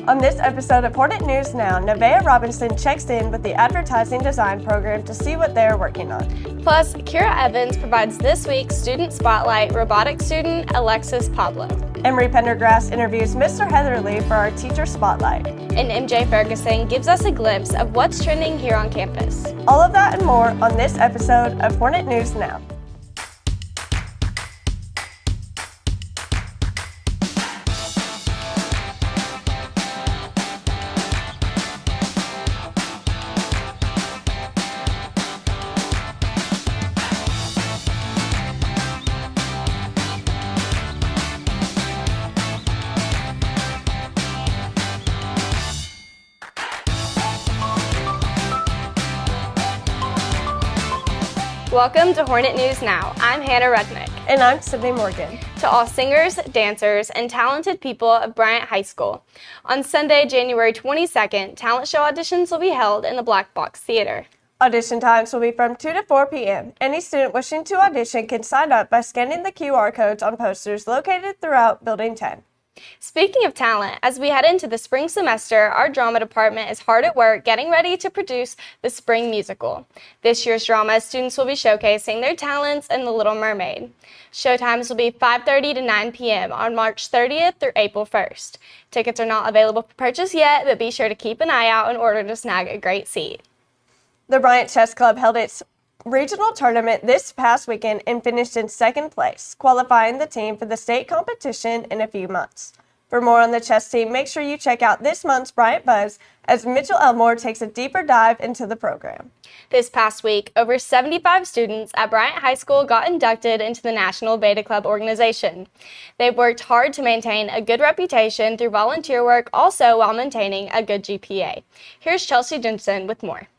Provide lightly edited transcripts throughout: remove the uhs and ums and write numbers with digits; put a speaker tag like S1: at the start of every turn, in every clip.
S1: On this episode of Hornet News Now, Nevaeh Robinson checks in with the Advertising Design program to see what they're working on.
S2: Plus, Kira Evans provides this week's Student Spotlight robotics student Alexis Pablo.
S1: Emery Pendergrass interviews Mr. Heatherly for our Teacher Spotlight.
S2: And MJ Ferguson gives us a glimpse of what's trending here on campus.
S1: All of that and more on this episode of Hornet News Now.
S2: Welcome to Hornet News Now. I'm Hannah Rudnick.
S1: And I'm Sydney Morgan.
S2: To all singers, dancers, and talented people of Bryant High School. On Sunday, January 22nd, talent show auditions will be held in the Black Box Theater.
S1: Audition times will be from 2 to 4 p.m. Any student wishing to audition can sign up by scanning the QR codes on posters located throughout Building 10.
S2: Speaking of talent, as we head into the spring semester, our drama department is hard at work getting ready to produce the spring musical. This year's drama, students will be showcasing their talents in The Little Mermaid. Showtimes will be 5:30 to 9 p.m. on March 30th through April 1st. Tickets are not available for purchase yet, but be sure to keep an eye out in order to snag a great seat.
S1: The Bryant Chess Club held its regional tournament this past weekend and finished in second place, qualifying the team for the state competition in a few months. For more on the chess team, make sure you check out this month's Bryant Buzz as Mitchell Elmore takes a deeper dive into the program.
S2: This past week, over 75 students at Bryant High School got inducted into the National Beta Club organization. They've worked hard to maintain a good reputation through volunteer work, also while maintaining a good GPA. Here's Chelsea Jensen with more.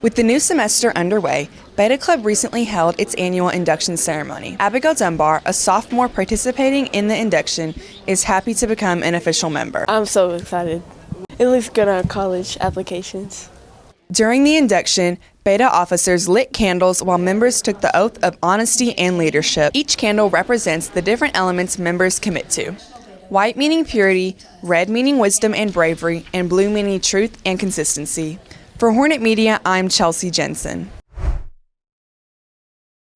S3: With the new semester underway, Beta Club recently held its annual induction ceremony. Abigail Dunbar, a sophomore participating in the induction, is happy to become an official member.
S4: I'm so excited. It looks good on college applications.
S3: During the induction, Beta officers lit candles while members took the oath of honesty and leadership. Each candle represents the different elements members commit to. White meaning purity, red meaning wisdom and bravery, and blue meaning truth and consistency. For Hornet Media, I'm Chelsea Jensen.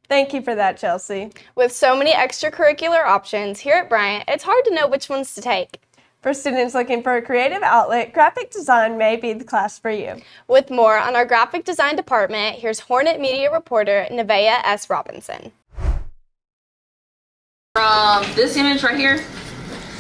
S1: Thank you for that, Chelsea.
S2: With so many extracurricular options here at Bryant, it's hard to know which ones to take.
S1: For students looking for a creative outlet, graphic design may be the class for you.
S2: With more on our graphic design department, here's Hornet Media reporter Nevaeh S. Robinson.
S5: From this image right here,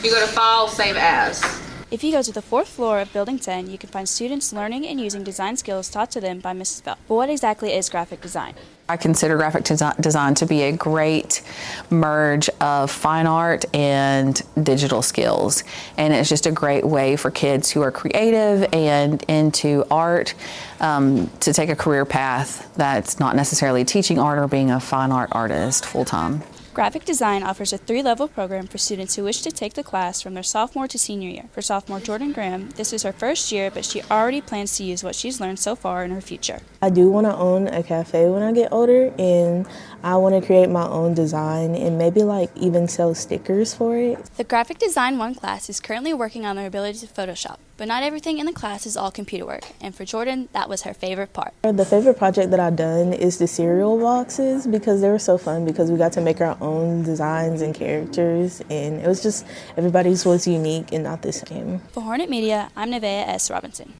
S5: you go to File, Save As.
S6: If you go to the 4th floor of Building 10, you can find students learning and using design skills taught to them by Mrs. Bell. But what exactly is graphic design?
S7: I consider graphic design to be a great merge of fine art and digital skills. And it's just a great way for kids who are creative and into art to take a career path that's not necessarily teaching art or being a fine art artist full-time.
S6: Graphic design offers a 3-level program for students who wish to take the class from their sophomore to senior year. For sophomore Jordan Graham, this is her first year, but she already plans to use what she's learned so far in her future.
S4: I do want to own a cafe when I get older, and I want to create my own design and maybe even sell stickers for it.
S6: The Graphic Design 1 class is currently working on their ability to Photoshop, but not everything in the class is all computer work, and for Jordan, that was her favorite part.
S4: The favorite project that I've done is the cereal boxes because they were so fun because we got to make our own designs and characters, and it was just everybody's was unique and not the same.
S6: For Hornet Media, I'm Nevaeh S. Robinson.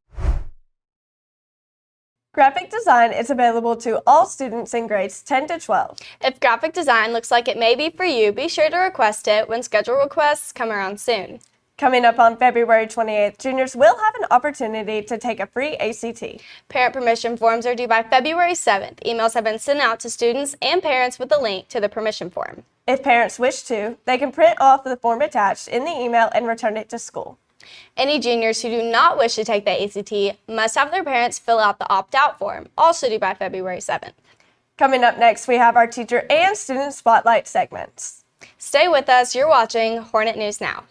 S1: Graphic design is available to all students in grades 10 to 12.
S2: If graphic design looks like it may be for you, be sure to request it when schedule requests come around soon.
S1: Coming up on February 28th, juniors will have an opportunity to take a free ACT.
S2: Parent permission forms are due by February 7th. Emails have been sent out to students and parents with a link to the permission form.
S1: If parents wish to, they can print off the form attached in the email and return it to school.
S2: Any juniors who do not wish to take the ACT must have their parents fill out the opt-out form, also due by February 7th.
S1: Coming up next, we have our teacher and student spotlight segments.
S2: Stay with us. You're watching Hornet News Now.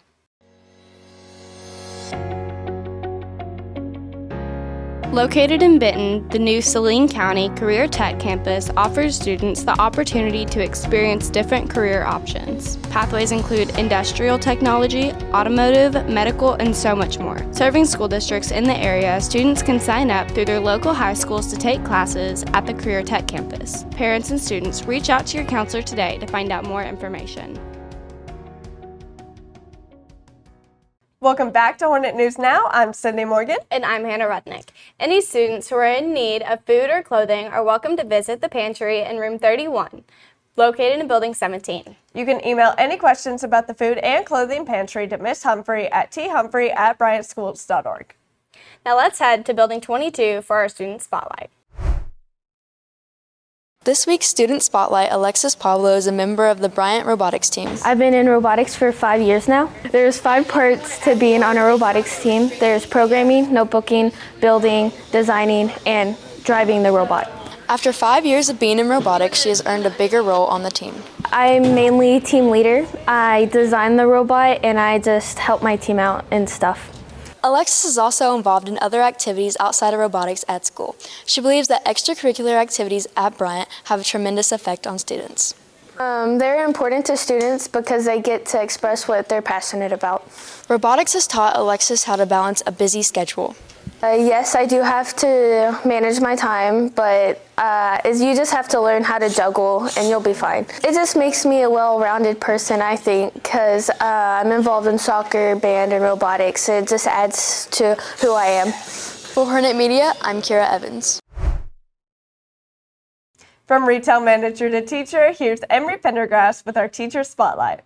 S2: Located in Benton, the new Saline County Career Tech campus offers students the opportunity to experience different career options. Pathways include industrial technology, automotive, medical, and so much more. Serving school districts in the area, students can sign up through their local high schools to take classes at the Career Tech campus. Parents and students, reach out to your counselor today to find out more information.
S1: Welcome back to Hornet News Now. I'm Sydney Morgan.
S2: And I'm Hannah Rudnick. Any students who are in need of food or clothing are welcome to visit the pantry in room 31, located in building 17.
S1: You can email any questions about the food and clothing pantry to Miss Humphrey at thumphrey@bryantschools.org.
S2: Now let's head to building 22 for our student spotlight.
S8: This week's Student Spotlight, Alexis Pablo is a member of the Bryant Robotics team.
S9: I've been in robotics for 5 years now. There's 5 parts to being on a robotics team. There's programming, notebooking, building, designing, and driving the robot.
S8: After 5 years of being in robotics, she has earned a bigger role on the team.
S9: I'm mainly team leader. I design the robot and I just help my team out and stuff.
S8: Alexis is also involved in other activities outside of robotics at school. She believes that extracurricular activities at Bryant have a tremendous effect on students.
S9: They're important to students because they get to express what they're passionate about.
S8: Robotics has taught Alexis how to balance a busy schedule.
S9: Yes, I do have to manage my time, but you just have to learn how to juggle and you'll be fine. It just makes me a well-rounded person, I think, because I'm involved in soccer, band, and robotics. It just adds to who I am.
S8: For Hornet Media, I'm Kira Evans.
S1: From retail manager to teacher, here's Emery Pendergrass with our Teacher Spotlight.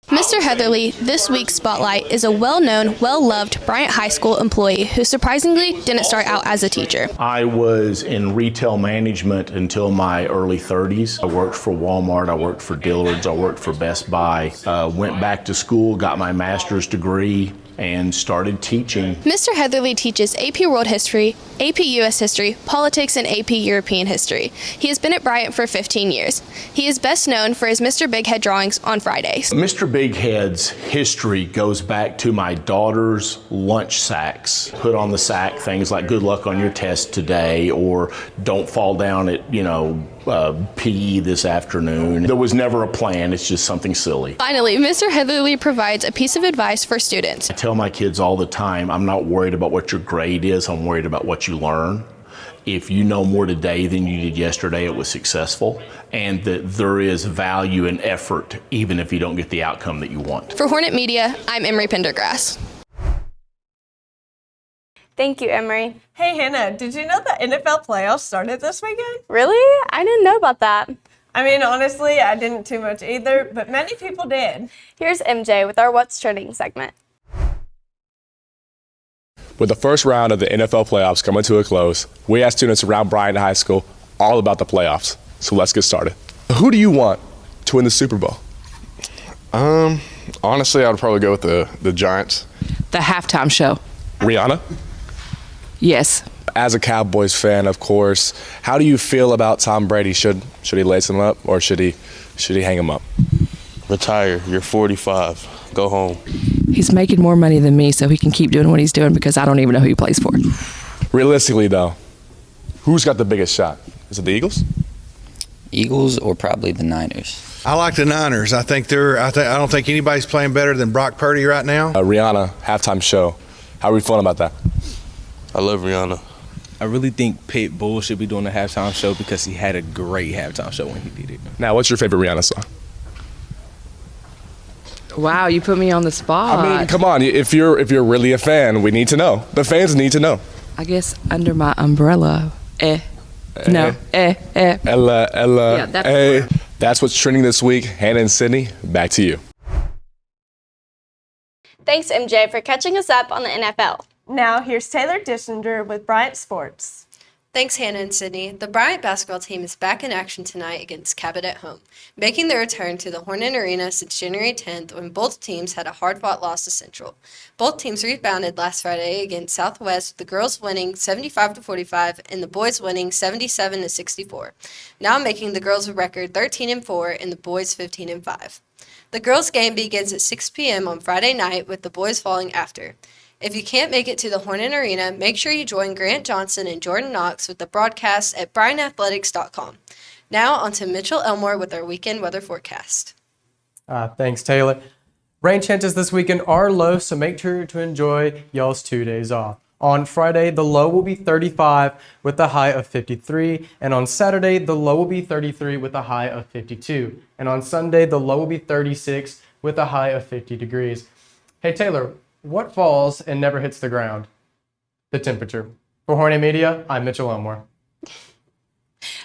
S10: Mr. Heatherly, this week's spotlight is a well-known, well-loved Bryant High School employee who surprisingly didn't start out as a teacher.
S11: I was in retail management until my early 30s. I worked for Walmart, I worked for Dillard's, I worked for Best Buy, went back to school, got my master's degree, and started teaching.
S10: Mr. Heatherly teaches AP World History, AP US History, Politics, and AP European History. He has been at Bryant for 15 years. He is best known for his Mr. Big Head drawings on Fridays.
S11: Mr. Big Head's history goes back to my daughter's lunch sacks. Put on the sack things like good luck on your test today, or don't fall down at, PE this afternoon. There was never a plan, it's just something silly.
S10: Finally, Mr. Heatherly provides a piece of advice for students.
S11: I tell my kids all the time, I'm not worried about what your grade is, I'm worried about what you learn. If you know more today than you did yesterday, it was successful, and that there is value in effort even if you don't get the outcome that you want.
S10: For Hornet Media, I'm Emery Pendergrass.
S2: Thank you, Emery.
S1: Hey, Hannah, did you know the NFL playoffs started this weekend?
S2: Really? I didn't know about that.
S1: I mean, honestly, I didn't too much either, but many people did.
S2: Here's MJ with our What's Trending segment.
S12: With the first round of the NFL playoffs coming to a close, we asked students around Bryant High School all about the playoffs. So let's get started. Who do you want to win the Super Bowl?
S13: Honestly, I would probably go with the Giants.
S14: The halftime show.
S12: Rihanna?
S14: Yes.
S12: As a Cowboys fan, of course, how do you feel about Tom Brady? Should he lace him up, or should he hang him up?
S13: Retire. You're 45. Go home.
S14: He's making more money than me, so he can keep doing what he's doing because I don't even know who he plays for.
S12: Realistically, though, who's got the biggest shot? Is it the Eagles?
S15: Eagles or probably the Niners?
S16: I like the Niners. I don't think anybody's playing better than Brock Purdy right now.
S12: Rihanna halftime show. How are we feeling about that?
S13: I love Rihanna.
S17: I really think Pitbull should be doing the halftime show because he had a great halftime show when he did it.
S12: Now, what's your favorite Rihanna song?
S14: Wow, you put me on the spot.
S12: I mean, come on. If you're really a fan, we need to know. The fans need to know.
S14: I guess Under My Umbrella. No.
S12: Ella.
S14: Yeah, that's
S12: That's what's trending this week. Hannah and Sydney, back to you.
S2: Thanks, MJ, for catching us up on the NFL.
S1: Now, here's Taylor Dishinger with Bryant Sports.
S18: Thanks, Hannah and Sydney. The Bryant basketball team is back in action tonight against Cabot at home, making their return to the Hornet Arena since January 10th when both teams had a hard-fought loss to Central. Both teams rebounded last Friday against Southwest, with the girls winning 75-45 and the boys winning 77-64, now making the girls a record 13-4 and the boys 15-5. The girls' game begins at 6 p.m. on Friday night, with the boys falling after. If you can't make it to the Hornet Arena, make sure you join Grant Johnson and Jordan Knox with the broadcast at BryantAthletics.com. Now on to Mitchell Elmore with our weekend weather forecast.
S19: Thanks, Taylor. Rain chances this weekend are low, so make sure to enjoy y'all's 2 days off. On Friday, the low will be 35 with a high of 53. And on Saturday, the low will be 33 with a high of 52. And on Sunday, the low will be 36 with a high of 50 degrees. Hey, Taylor, what falls and never hits the ground? The temperature. For Hornet Media, I'm Mitchell Elmore.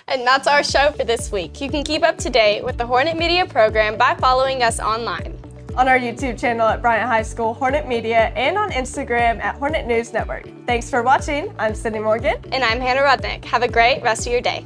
S2: And that's our show for this week. You can keep up to date with the Hornet Media program by following us online.
S1: On our YouTube channel at Bryant High School Hornet Media and on Instagram at Hornet News Network. Thanks for watching. I'm Sydney Morgan.
S2: And I'm Hannah Rudnick. Have a great rest of your day.